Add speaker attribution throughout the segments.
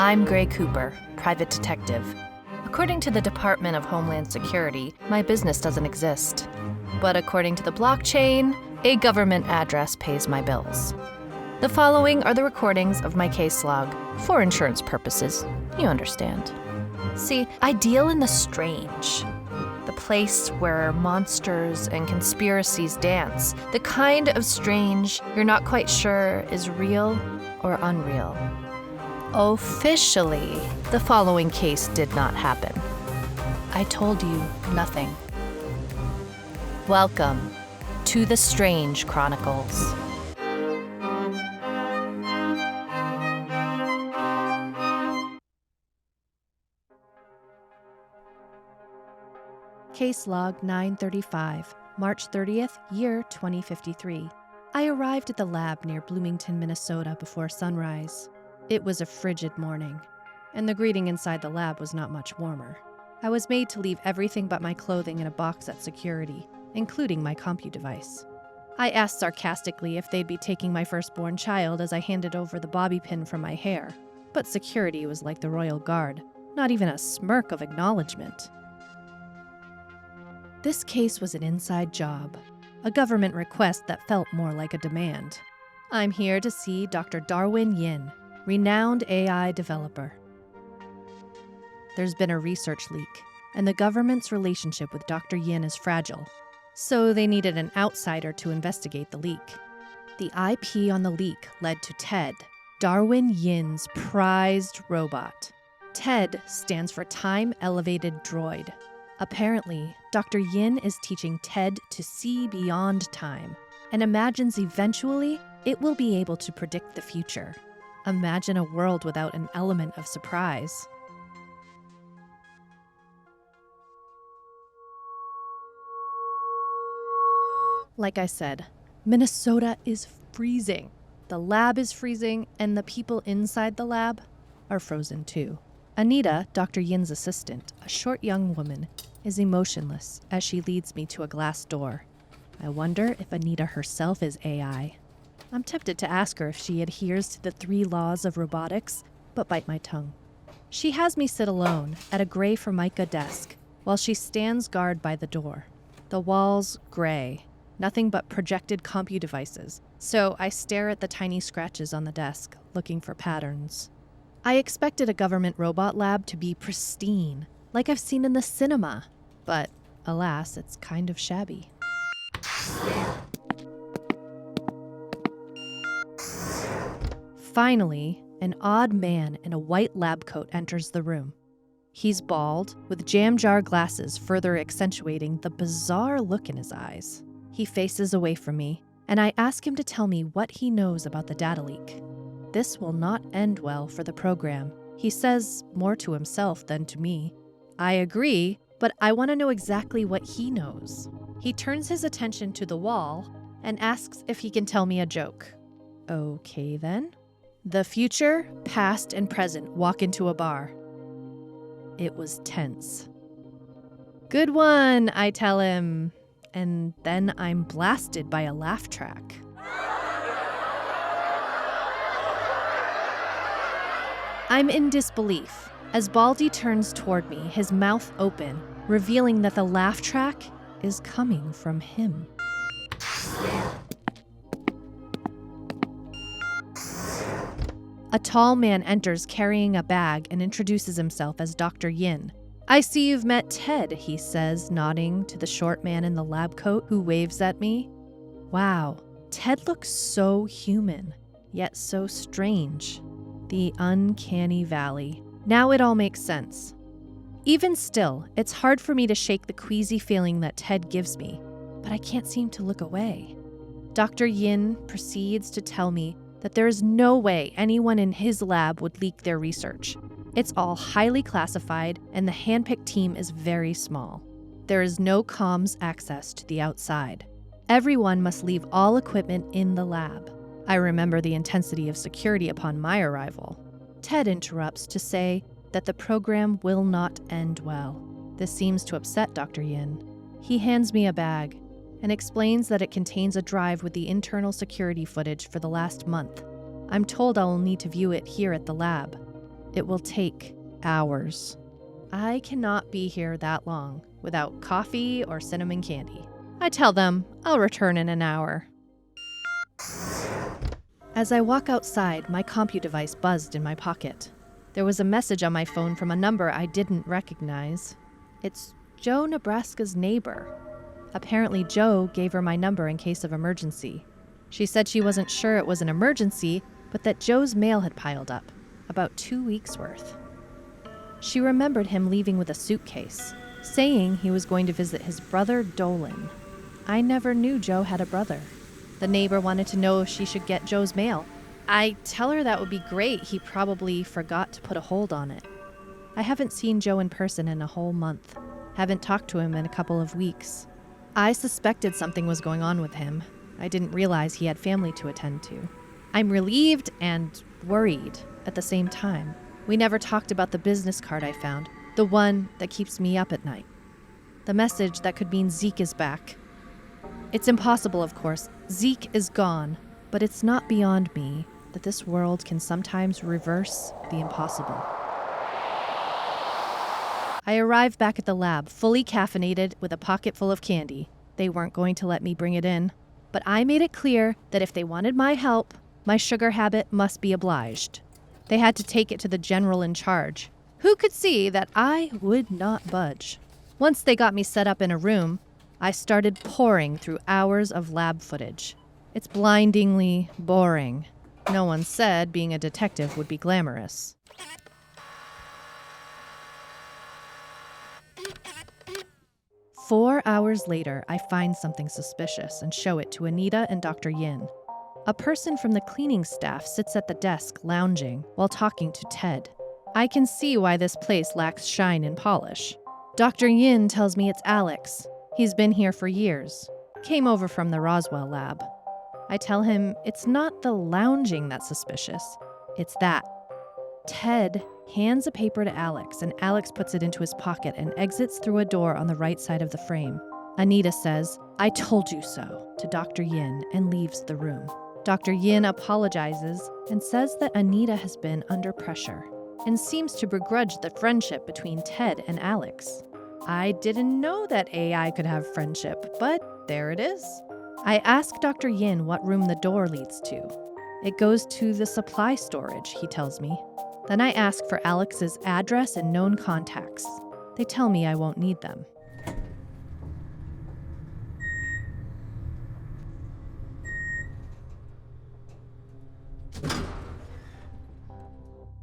Speaker 1: I'm Gray Cooper, private detective. According to the Department of Homeland Security, my business doesn't exist. But according to the blockchain, a government address pays my bills. The following are the recordings of my case log, for insurance purposes, you understand. See, I deal in the strange. The place where monsters and conspiracies dance. The kind of strange you're not quite sure is real or unreal. Officially, the following case did not happen. I told you nothing. Welcome to the Strange Chronicles. Case log 935, March 30th, year 2053. I arrived at the lab near Bloomington, Minnesota before sunrise. It was a frigid morning, and the greeting inside the lab was not much warmer. I was made to leave everything but my clothing in a box at security, including my compute device. I asked sarcastically if they'd be taking my firstborn child as I handed over the bobby pin from my hair, but security was like the Royal Guard, not even a smirk of acknowledgement. This case was an inside job, a government request that felt more like a demand. I'm here to see Dr. Darwin Yin, renowned AI developer. There's been a research leak, and the government's relationship with Dr. Yin is fragile, so they needed an outsider to investigate the leak. The IP on the leak led to TED, Darwin Yin's prized robot. TED stands for Time Elevated Droid. Apparently, Dr. Yin is teaching TED to see beyond time and imagines eventually it will be able to predict the future. Imagine a world without an element of surprise. Like I said, Minnesota is freezing. The lab is freezing, and the people inside the lab are frozen too. Anita, Dr. Yin's assistant, a short young woman, is emotionless as she leads me to a glass door. I wonder if Anita herself is AI. I'm tempted to ask her if she adheres to the 3 laws of robotics, but bite my tongue. She has me sit alone at a gray Formica desk while she stands guard by the door. The walls gray, nothing but projected compute devices, so I stare at the tiny scratches on the desk, looking for patterns. I expected a government robot lab to be pristine, like I've seen in the cinema, but alas, it's kind of shabby. Finally, an odd man in a white lab coat enters the room. He's bald, with jam jar glasses further accentuating the bizarre look in his eyes. He faces away from me, and I ask him to tell me what he knows about the data leak. This will not end well for the program. He says more to himself than to me. I agree, but I want to know exactly what he knows. He turns his attention to the wall and asks if he can tell me a joke. Okay then. The future, past, and present walk into a bar. It was tense. Good one, I tell him, and then I'm blasted by a laugh track. I'm in disbelief as Baldy turns toward me, his mouth open, revealing that the laugh track is coming from him. A tall man enters carrying a bag and introduces himself as Dr. Yin. I see you've met Ted, he says, nodding to the short man in the lab coat who waves at me. Wow, Ted looks so human, yet so strange. The uncanny valley. Now it all makes sense. Even still, it's hard for me to shake the queasy feeling that Ted gives me, but I can't seem to look away. Dr. Yin proceeds to tell me that there is no way anyone in his lab would leak their research. It's all highly classified, and the handpicked team is very small. There is no comms access to the outside. Everyone must leave all equipment in the lab. I remember the intensity of security upon my arrival. Ted interrupts to say that the program will not end well. This seems to upset Dr. Yin. He hands me a bag and explains that it contains a drive with the internal security footage for the last month. I'm told I will need to view it here at the lab. It will take hours. I cannot be here that long without coffee or cinnamon candy. I tell them I'll return in an hour. As I walk outside, my compu device buzzed in my pocket. There was a message on my phone from a number I didn't recognize. It's Joe, Nebraska's neighbor. Apparently Joe gave her my number in case of emergency. She said she wasn't sure it was an emergency, but that Joe's mail had piled up, about 2 weeks' worth. She remembered him leaving with a suitcase, saying he was going to visit his brother Dolan. I never knew Joe had a brother. The neighbor wanted to know if she should get Joe's mail. I tell her that would be great. He probably forgot to put a hold on it. I haven't seen Joe in person in a whole month. Haven't talked to him in a couple of weeks. I suspected something was going on with him. I didn't realize he had family to attend to. I'm relieved and worried at the same time. We never talked about the business card I found, the one that keeps me up at night. The message that could mean Zeke is back. It's impossible, of course. Zeke is gone, but it's not beyond me that this world can sometimes reverse the impossible. I arrived back at the lab, fully caffeinated with a pocket full of candy. They weren't going to let me bring it in, but I made it clear that if they wanted my help, my sugar habit must be obliged. They had to take it to the general in charge, who could see that I would not budge. Once they got me set up in a room, I started pouring through hours of lab footage. It's blindingly boring. No one said being a detective would be glamorous. Four hours later, I find something suspicious and show it to Anita and Dr. Yin. A person from the cleaning staff sits at the desk lounging while talking to Ted. I can see why this place lacks shine and polish. Dr. Yin tells me it's Alex. He's been here for years. Came over from the Roswell lab. I tell him it's not the lounging that's suspicious. It's that. Ted hands a paper to Alex, and Alex puts it into his pocket and exits through a door on the right side of the frame. Anita says, "I told you so," to Dr. Yin and leaves the room. Dr. Yin apologizes and says that Anita has been under pressure and seems to begrudge the friendship between Ted and Alex. I didn't know that AI could have friendship, but there it is. I ask Dr. Yin what room the door leads to. It goes to the supply storage, he tells me. Then I ask for Alex's address and known contacts. They tell me I won't need them.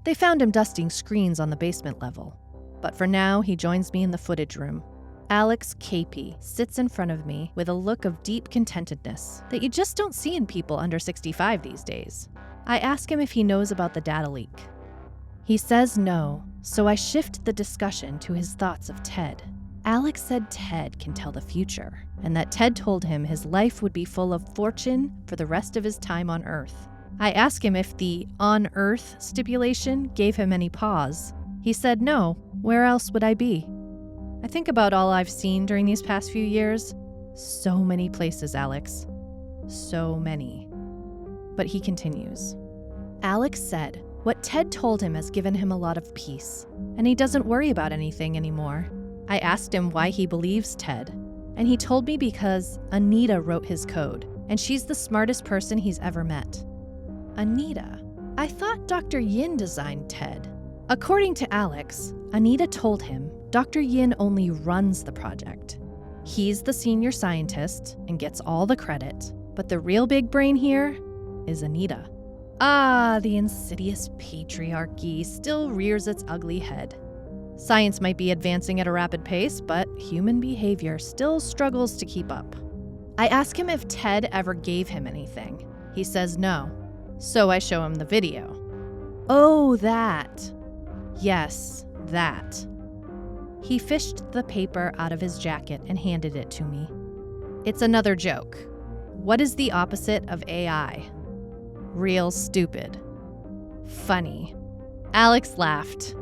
Speaker 1: They found him dusting screens on the basement level. But for now, he joins me in the footage room. Alex KP sits in front of me with a look of deep contentedness that you just don't see in people under 65 these days. I ask him if he knows about the data leak. He says no, so I shift the discussion to his thoughts of Ted. Alex said Ted can tell the future, and that Ted told him his life would be full of fortune for the rest of his time on Earth. I ask him if the on Earth stipulation gave him any pause. He said no, where else would I be? I think about all I've seen during these past few years. So many places, Alex. So many. But he continues. Alex said what Ted told him has given him a lot of peace, and he doesn't worry about anything anymore. I asked him why he believes Ted, and he told me because Anita wrote his code, and she's the smartest person he's ever met. Anita? I thought Dr. Yin designed Ted. According to Alex, Anita told him Dr. Yin only runs the project. He's the senior scientist and gets all the credit, but the real big brain here is Anita. Ah, the insidious patriarchy still rears its ugly head. Science might be advancing at a rapid pace, but human behavior still struggles to keep up. I ask him if Ted ever gave him anything. He says no, so I show him the video. Oh, that. Yes, that. He fished the paper out of his jacket and handed it to me. It's another joke. What is the opposite of AI? Real stupid. Funny. Alex laughed.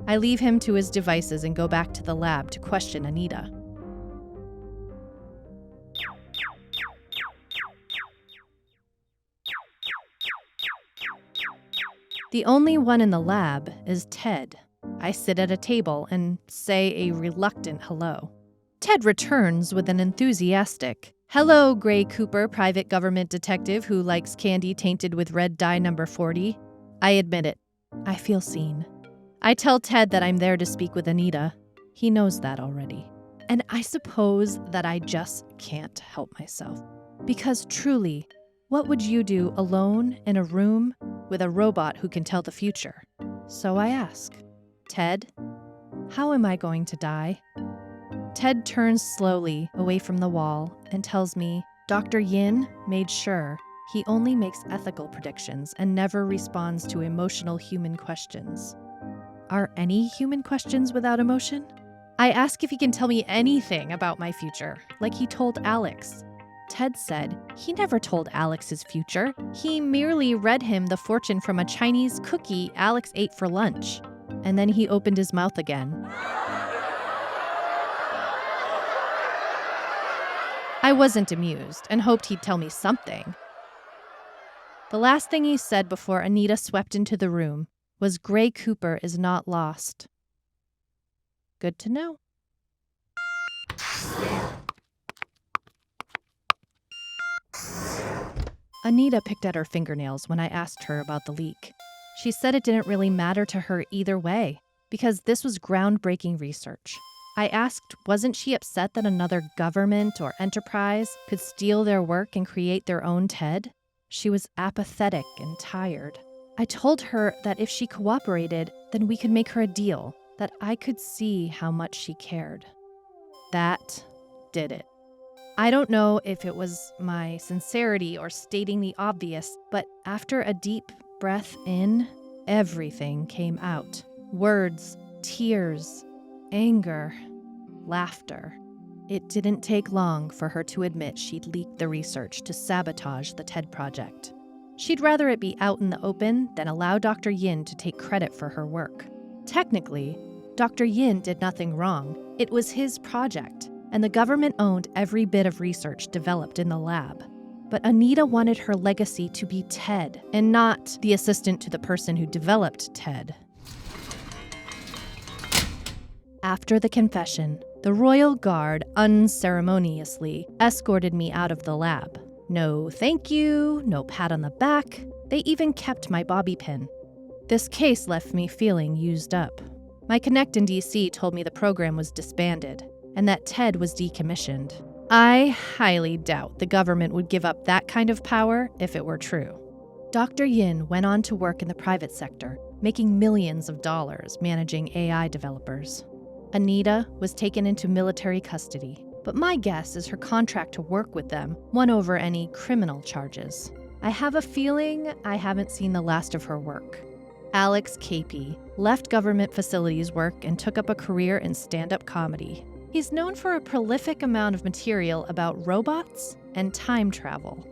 Speaker 1: I leave him to his devices and go back to the lab to question Anita. The only one in the lab is Ted. I sit at a table and say a reluctant hello. Ted returns with an enthusiastic, "Hello, Gray Cooper, private government detective who likes candy tainted with red dye number 40. I admit it. I feel seen. I tell Ted that I'm there to speak with Anita. He knows that already. And I suppose that I just can't help myself. Because truly, what would you do alone in a room with a robot who can tell the future? So I ask, Ted, how am I going to die? Ted turns slowly away from the wall and tells me Dr. Yin made sure he only makes ethical predictions and never responds to emotional human questions. Are any human questions without emotion? I ask if he can tell me anything about my future, like he told Alex. Ted said he never told Alex his future. He merely read him the fortune from a Chinese cookie Alex ate for lunch. And then he opened his mouth again. I wasn't amused and hoped he'd tell me something. The last thing he said before Anita swept into the room was Gray Cooper is not lost. Good to know. Anita picked at her fingernails when I asked her about the leak. She said it didn't really matter to her either way, because this was groundbreaking research. I asked, wasn't she upset that another government or enterprise could steal their work and create their own Ted? She was apathetic and tired. I told her that if she cooperated, then we could make her a deal, that I could see how much she cared. That did it. I don't know if it was my sincerity or stating the obvious, but after a deep breath in, everything came out. Words, tears, anger, laughter. It didn't take long for her to admit she'd leaked the research to sabotage the TED project. She'd rather it be out in the open than allow Dr. Yin to take credit for her work. Technically, Dr. Yin did nothing wrong. It was his project, and the government owned every bit of research developed in the lab. But Anita wanted her legacy to be Ted, and not the assistant to the person who developed Ted. After the confession, the Royal Guard unceremoniously escorted me out of the lab. No thank you, no pat on the back. They even kept my bobby pin. This case left me feeling used up. My connect in DC told me the program was disbanded and that Ted was decommissioned. I highly doubt the government would give up that kind of power if it were true. Dr. Yin went on to work in the private sector, making millions of dollars managing AI developers. Anita was taken into military custody, but my guess is her contract to work with them won over any criminal charges. I have a feeling I haven't seen the last of her work. Alex Capey left government facilities work and took up a career in stand-up comedy. He's known for a prolific amount of material about robots and time travel.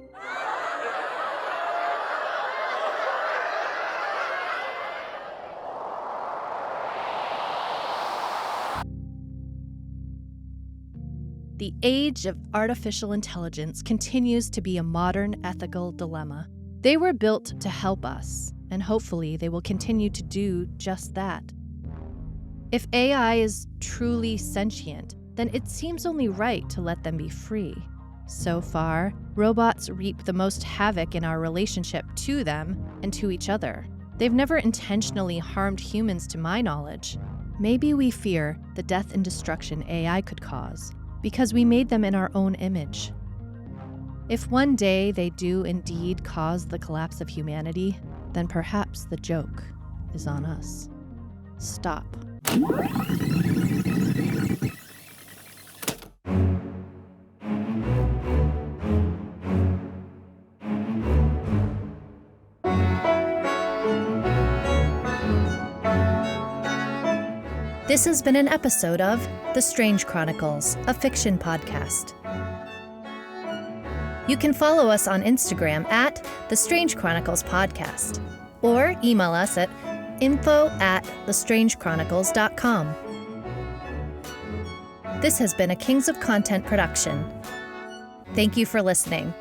Speaker 1: The age of artificial intelligence continues to be a modern ethical dilemma. They were built to help us, and hopefully they will continue to do just that. If AI is truly sentient, then it seems only right to let them be free. So far, robots reap the most havoc in our relationship to them and to each other. They've never intentionally harmed humans to my knowledge. Maybe we fear the death and destruction AI could cause, because we made them in our own image. If one day they do indeed cause the collapse of humanity, then perhaps the joke is on us. Stop. This has been an episode of The Strange Chronicles, a fiction podcast. You can follow us on Instagram at The Strange Chronicles Podcast, or email us at info@thestrangechronicles.com. This has been a Kings of Content production. Thank you for listening.